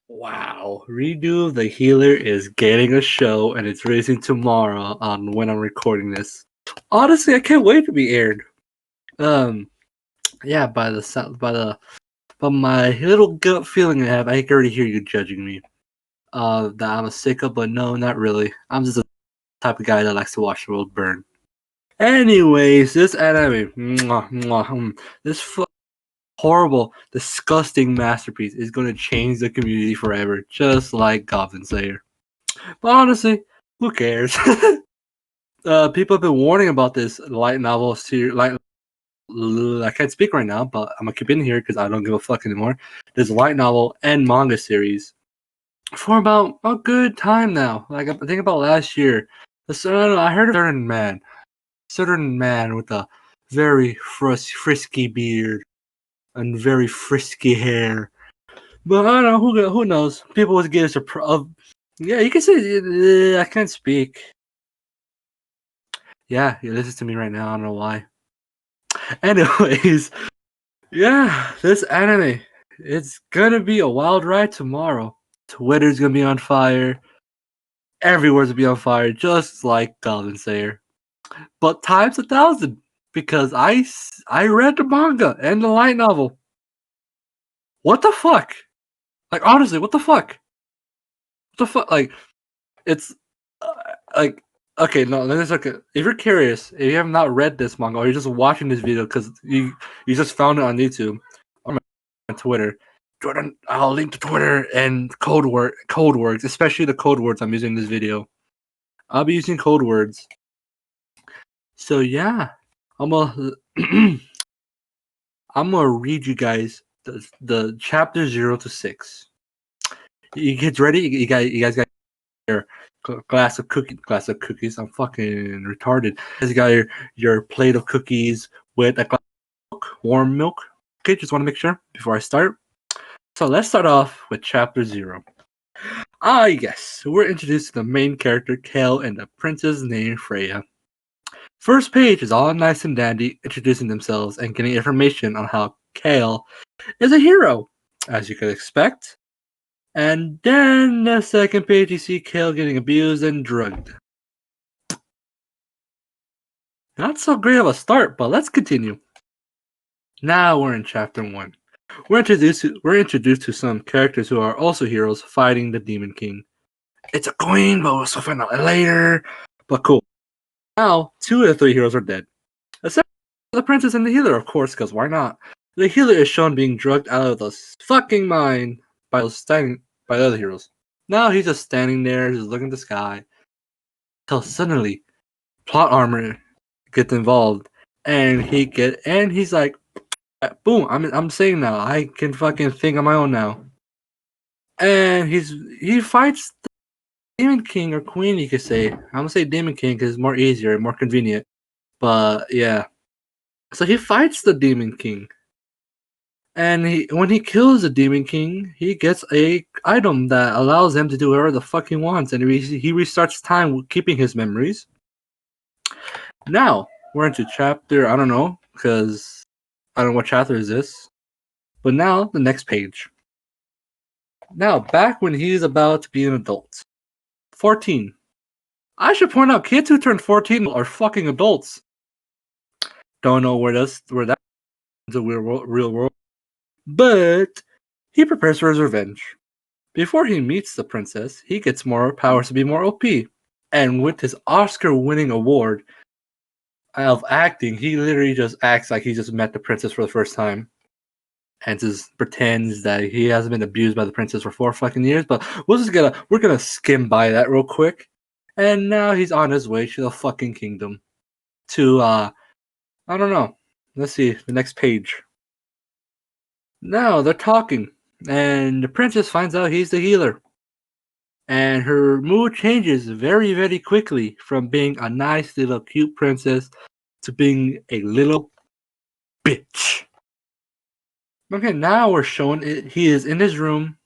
Wow, Redo the Healer is getting a show and it's releasing tomorrow on when I'm recording this. Honestly, I can't wait to be aired. Yeah, by my little gut feeling I have, I can already hear you judging me. That I'm a sicko, but no, not really. I'm just the type of guy that likes to watch the world burn. Anyways, this anime, this horrible, disgusting masterpiece is going to change the community forever, just like Goblin Slayer. But honestly, who cares? People have been warning about this light novel series. I can't speak right now, but I'm gonna keep in here because I don't give a fuck anymore. This light novel and manga series for about a good time now. Like I think about last year. I heard of a certain man with a very frisky beard and very frisky hair. But I don't know who knows. People would get a surprise. Yeah, you can say I can't speak. Yeah, you listen to me right now. I don't know why. Anyways, yeah, this anime, it's gonna be a wild ride tomorrow. Twitter's gonna be on fire. Everywhere's gonna be on fire, just like Goblin Slayer. But times 1,000, because I read the manga and the light novel. What the fuck? Like honestly, what the fuck? What the fuck? Like it's uh, like okay, no, then it's okay. If you're curious, if you have not read this manga or you're just watching this video because you just found it on YouTube or on Twitter, Jordan, I'll link to Twitter and code words, especially the code words I'm using in this video. I'll be using code words. So yeah, I'm gonna I'm gonna read you guys the chapter 0 to 6. You kids ready? You guys got your glass of cookies. I'm fucking retarded. You guys got your plate of cookies with a glass of milk, warm milk. Okay, just want to make sure before I start. So let's start off with chapter 0. Yes, we're introduced to the main character Kale and the princess named Freya. First page is all nice and dandy, introducing themselves and getting information on how Kale is a hero, as you could expect. And then the second page, you see Kale getting abused and drugged. Not so great of a start, but let's continue. Now we're in chapter 1. We're introduced to some characters who are also heroes fighting the Demon King. It's a queen, but we'll find out later. But cool. Now, 2 of the 3 heroes are dead. Except the princess and the healer, of course, because why not? The healer is shown being drugged out of the fucking mind by the other heroes. Now he's just standing there, just looking at the sky. Till suddenly, plot armor gets involved, and he's like, boom! I'm saying now, I can fucking think on my own now. And he fights the Demon King or Queen, you could say. I'm gonna say Demon King because it's more easier and more convenient. But yeah, so he fights the Demon King. And when he kills the Demon King, he gets a item that allows him to do whatever the fuck he wants, and he restarts time keeping his memories. Now we're into chapter, I don't know, because I don't know what chapter is this. But now the next page. Now back when he's about to be an adult, 14. I should point out, kids who turn 14 are fucking adults. Don't know where that is the real world. But he prepares for his revenge. Before he meets the princess, he gets more powers to be more OP. And with his Oscar-winning award of acting, he literally just acts like he just met the princess for the first time. And just pretends that he hasn't been abused by the princess for 4 fucking years. But we're gonna skim by that real quick. And now he's on his way to the fucking kingdom. To I don't know. Let's see the next page. Now they're talking, and the princess finds out he's the healer. And her mood changes very, very quickly from being a nice little cute princess to being a little bitch. Okay, now we're showing it. He is in his room,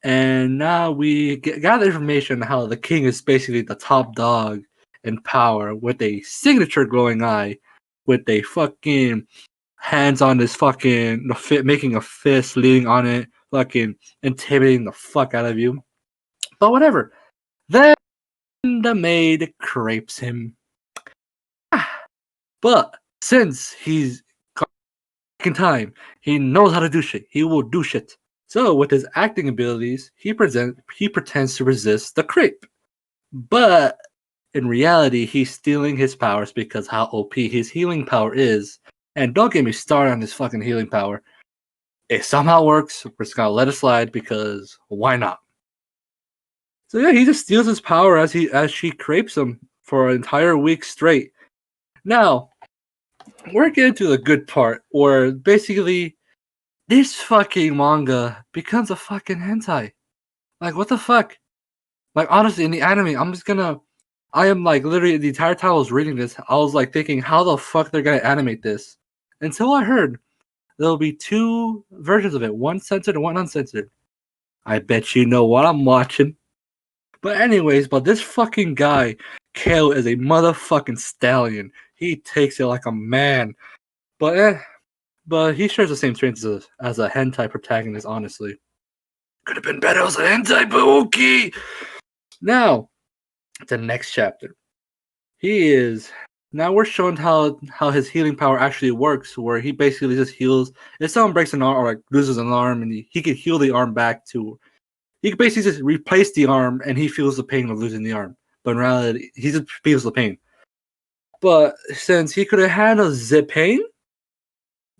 and now we got information on how the king is basically the top dog in power with a signature glowing eye, with a fucking hands on his fucking making a fist, leaning on it, fucking intimidating the fuck out of you. But whatever. Then the maid crapes him. But since he's in time, he knows how to do shit. He will do shit. So with his acting abilities, he pretends to resist the crepe. But in reality, he's stealing his powers because how OP his healing power is. And don't get me started on his fucking healing power. It somehow works. We're just gonna let it slide because why not? So yeah, he just steals his power as she crepes him for an entire week straight. Now, we're getting to the good part where basically this fucking manga becomes a fucking hentai. Like, what the fuck? Like, honestly, in the anime, I am like literally the entire time I was reading this, I was like thinking, how the fuck they're gonna animate this? Until I heard there'll be two versions of it, one censored and one uncensored. I bet you know what I'm watching. But anyways, this fucking guy, Kale, is a motherfucking stallion. He takes it like a man. But he shares the same traits as a hentai protagonist, honestly. Could have been better as a hentai, but okay. Now, the next chapter. Now we're shown how his healing power actually works, where he basically just heals. If someone breaks an arm or like loses an arm, and he can heal the arm back to. He can basically just replace the arm, and he feels the pain of losing the arm. But in reality, he just feels the pain. But since he could have handled the pain,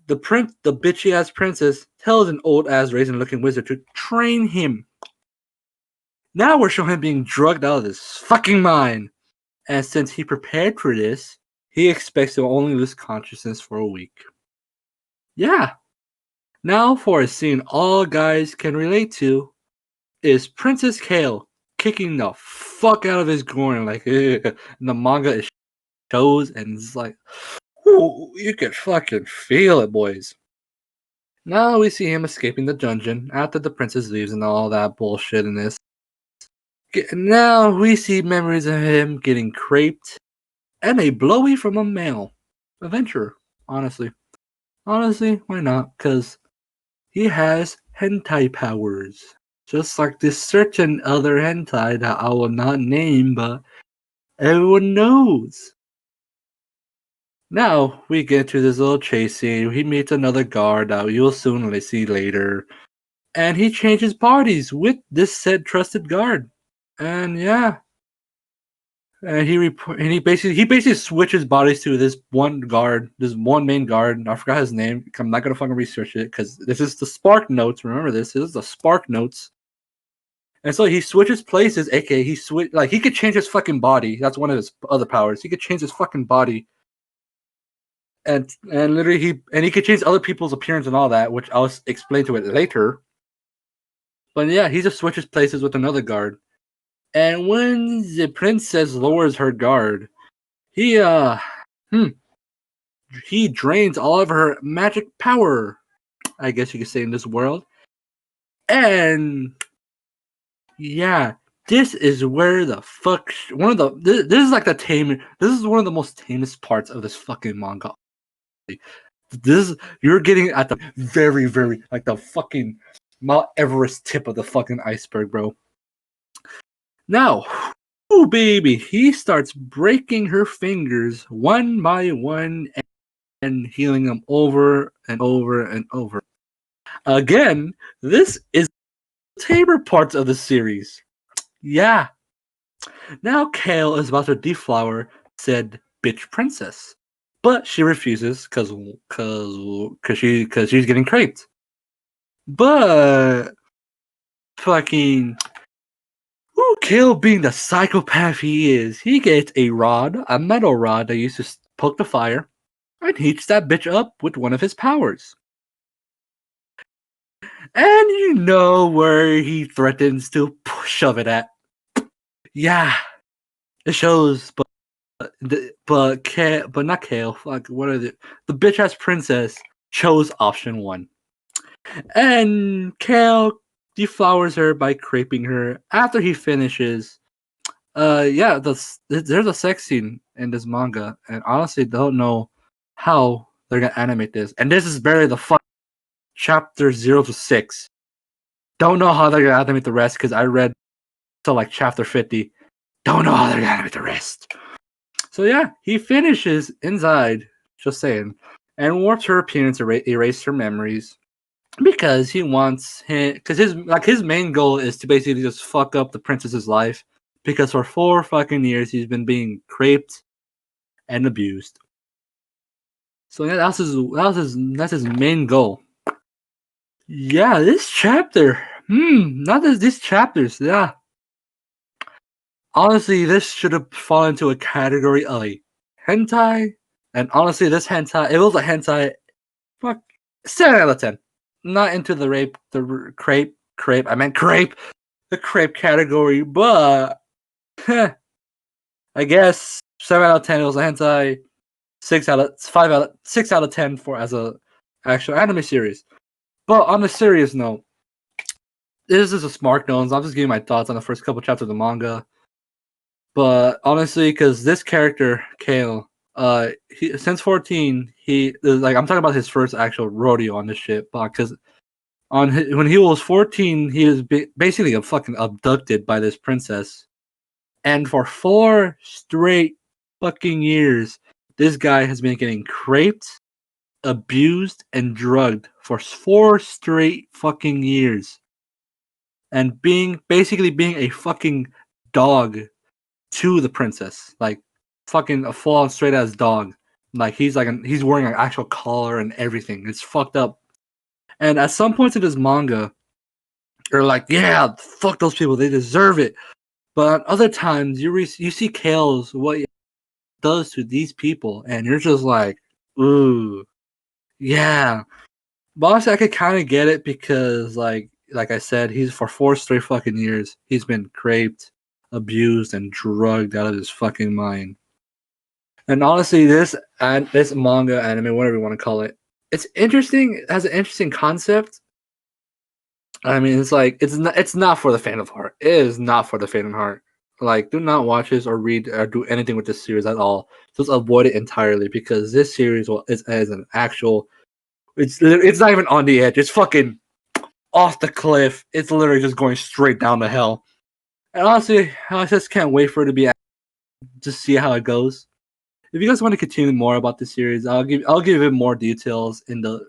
the bitchy ass princess tells an old ass raisin looking wizard to train him. Now we're showing him being drugged out of his fucking mind. And since he prepared for this, he expects to only lose consciousness for a week. Yeah. Now for a scene all guys can relate to is Princess Kale kicking the fuck out of his groin. Like, the manga shows and it's like, ooh, you can fucking feel it, boys. Now we see him escaping the dungeon after the princess leaves and all that bullshit in this. Now we see memories of him getting craped and a blowie from a male adventurer. Honestly, why not? Because he has hentai powers, just like this certain other hentai that I will not name, but everyone knows. Now we get to this little chase scene. He meets another guard that you will soon see later, and he changes bodies with this said trusted guard. And yeah, and he basically switches bodies to this one main guard. I forgot his name. I'm not gonna fucking research it because this is the Spark Notes. Remember this is the Spark Notes. And so he switches places, aka he could change his fucking body. That's one of his other powers. He could change his fucking body. And literally he could change other people's appearance and all that, which I'll explain to it later. But yeah, he just switches places with another guard. And when the princess lowers her guard, he drains all of her magic power, I guess you could say, in this world. And yeah, this is where the fuck this is like the tame. This is one of the most tamest parts of this fucking manga. You're getting at the very, very like the fucking Mount Everest tip of the fucking iceberg, bro. Now, oh baby, he starts breaking her fingers one by one and healing them over and over and over. Again, this is the tamer parts of the series. Yeah. Now Kale is about to deflower said bitch princess, but she refuses because she's getting craped. But fucking Kale, being the psychopath he is, he gets a metal rod that used to poke the fire, and heats that bitch up with one of his powers. And you know where he threatens to shove it at. Yeah, it shows, but not Kale. Like, what are the bitch ass princess chose option 1, and Kale deflowers her by craping her. After he finishes, yeah, there's a sex scene in this manga, and honestly, don't know how they're gonna animate this. And this is barely the chapter 0 to 6. Don't know how they're gonna animate the rest because I read to like chapter 50. Don't know how they're gonna animate the rest. So yeah, he finishes inside. Just saying, and warps her appearance, erase her memories because he wants him. Because his main goal is to basically just fuck up the princess's life. Because for 4 fucking years he's been being craped and abused. So yeah, that's his main goal. Yeah, this chapter. Not these chapters. Yeah. Honestly, this should have fallen into a category of a hentai. And honestly, this hentai, it was a hentai. Fuck, 7 out of 10. Not into the crape. I meant crape. The crape category, but I guess 7 out of 10. It was a hentai. 6 out of 10 for as a actual anime series. But on a serious note, this is a smart note. I'm just giving my thoughts on the first couple chapters of the manga. But honestly, because this character Kale, since 14, I'm talking about his first actual rodeo on this shit. Because when he was 14, he was basically fucking abducted by this princess, and for 4 straight fucking years, this guy has been getting craped, abused, and drugged for 4 straight fucking years, and basically being a fucking dog to the princess, like fucking a full on straight ass dog. Like he's wearing an actual collar and everything. It's fucked up. And at some points in this manga, you're like, yeah, fuck those people, they deserve it. But at other times, you see Kale's what he does to these people, and you're just like, ooh, yeah. But honestly, I could kind of get it because, like I said, he's for 4 straight fucking years, he's been raped, abused, and drugged out of his fucking mind. And honestly, this manga, anime, whatever you want to call it, it's interesting. It has an interesting concept. I mean, it's not for the faint of heart. It is not for the faint of heart. Like, do not watch this or read or do anything with this series at all. Just avoid it entirely because this series is an actual. It's not even on the edge. It's fucking off the cliff. It's literally just going straight down to hell. And honestly, I just can't wait for it to be just see how it goes. If you guys want to continue more about the series, I'll give it more details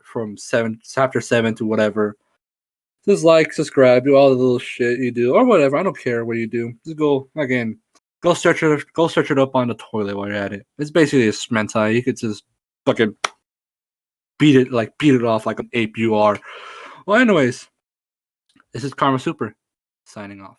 from chapter 7 to whatever. Just like, subscribe, do all the little shit you do, or whatever. I don't care what you do. Just go search it up on the toilet while you're at it. It's basically a mentai. You could just fucking beat it off like an ape you are. Well, anyways, this is Karma Super signing off.